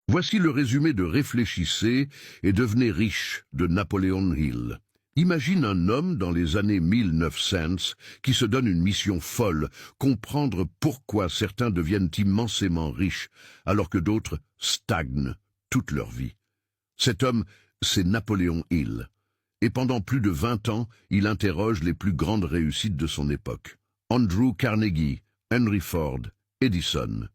Voici le résumé de Réfléchissez et devenez riche de Napoléon Hill. Imagine un homme dans les années 1900 qui se donne une mission folle, comprendre pourquoi certains deviennent immensément riches alors que d'autres stagnent toute leur vie. Cet homme, c'est Napoléon Hill. Et pendant plus de 20 ans, il interroge les plus grandes réussites de son époque. Andrew Carnegie, Henry Ford, Edison.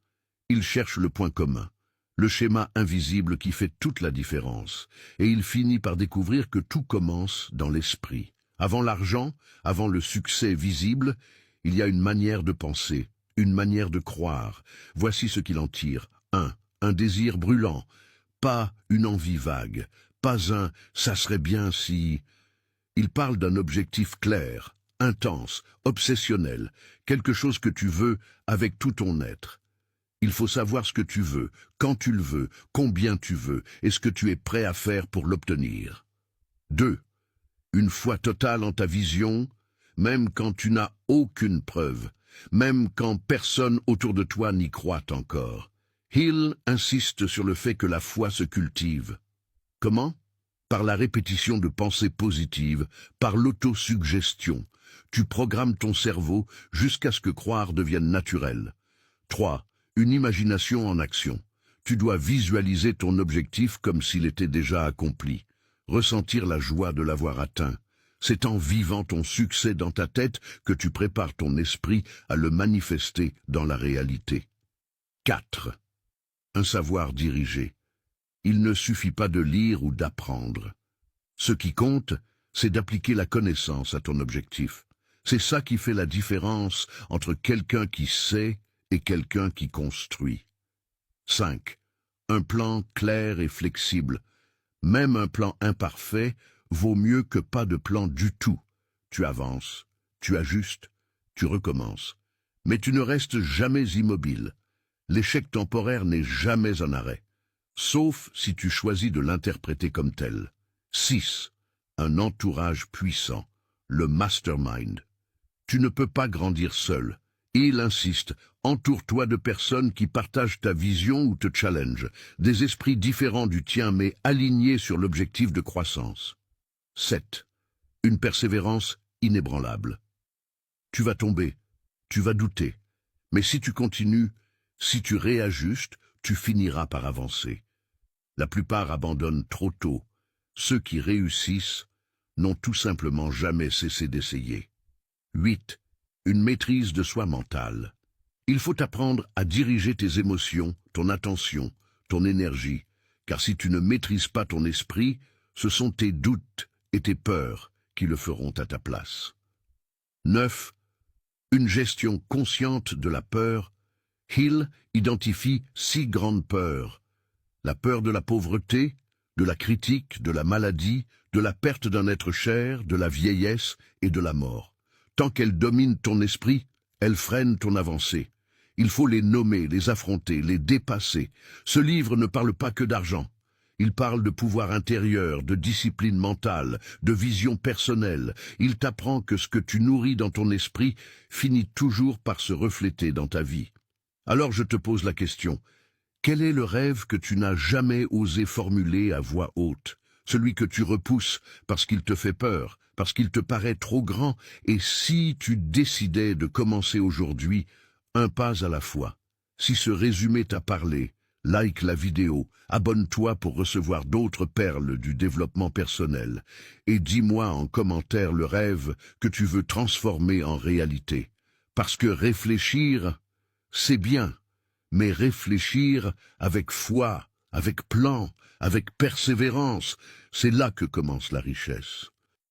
Il cherche le point commun, le schéma invisible qui fait toute la différence. Et il finit par découvrir que tout commence dans l'esprit. Avant l'argent, avant le succès visible, il y a une manière de penser, une manière de croire. Voici ce qu'il en tire. Un désir brûlant, pas une envie vague, pas un « ça serait bien si… ». Il parle d'un objectif clair, intense, obsessionnel, quelque chose que tu veux avec tout ton être. Il faut savoir ce que tu veux, quand tu le veux, combien tu veux, et ce que tu es prêt à faire pour l'obtenir. 2. Une foi totale en ta vision, même quand tu n'as aucune preuve, même quand personne autour de toi n'y croit encore. Hill insiste sur le fait que la foi se cultive. Comment? Par la répétition de pensées positives, par l'autosuggestion. Tu programmes ton cerveau jusqu'à ce que croire devienne naturel. 3. Une imagination en action. Tu dois visualiser ton objectif comme s'il était déjà accompli. Ressentir la joie de l'avoir atteint. C'est en vivant ton succès dans ta tête que tu prépares ton esprit à le manifester dans la réalité. 4. Un savoir dirigé. Il ne suffit pas de lire ou d'apprendre. Ce qui compte, c'est d'appliquer la connaissance à ton objectif. C'est ça qui fait la différence entre quelqu'un qui sait et quelqu'un qui construit. 5. Un plan clair et flexible. Même un plan imparfait vaut mieux que pas de plan du tout. Tu avances, tu ajustes, tu recommences. Mais tu ne restes jamais immobile. L'échec temporaire n'est jamais un arrêt, sauf si tu choisis de l'interpréter comme tel. 6. Un entourage puissant, le mastermind. Tu ne peux pas grandir seul. Il insiste, entoure-toi de personnes qui partagent ta vision ou te challenge, des esprits différents du tien mais alignés sur l'objectif de croissance. 7. Une persévérance inébranlable. Tu vas tomber, tu vas douter, mais si tu continues, si tu réajustes, tu finiras par avancer. La plupart abandonnent trop tôt. Ceux qui réussissent n'ont tout simplement jamais cessé d'essayer. 8. Une maîtrise de soi mentale. Il faut apprendre à diriger tes émotions, ton attention, ton énergie, car si tu ne maîtrises pas ton esprit, ce sont tes doutes et tes peurs qui le feront à ta place. 9. Une gestion consciente de la peur. Hill identifie 6 grandes peurs. La peur de la pauvreté, de la critique, de la maladie, de la perte d'un être cher, de la vieillesse et de la mort. Tant qu'elles dominent ton esprit, elles freinent ton avancée. Il faut les nommer, les affronter, les dépasser. Ce livre ne parle pas que d'argent. Il parle de pouvoir intérieur, de discipline mentale, de vision personnelle. Il t'apprend que ce que tu nourris dans ton esprit finit toujours par se refléter dans ta vie. Alors je te pose la question, quel est le rêve que tu n'as jamais osé formuler à voix haute? Celui que tu repousses parce qu'il te fait peur, parce qu'il te paraît trop grand, et si tu décidais de commencer aujourd'hui, un pas à la fois. Si ce résumé t'a parlé, like la vidéo, abonne-toi pour recevoir d'autres perles du développement personnel, et dis-moi en commentaire le rêve que tu veux transformer en réalité. Parce que réfléchir, c'est bien, mais réfléchir avec foi, avec plan, avec persévérance, c'est là que commence la richesse.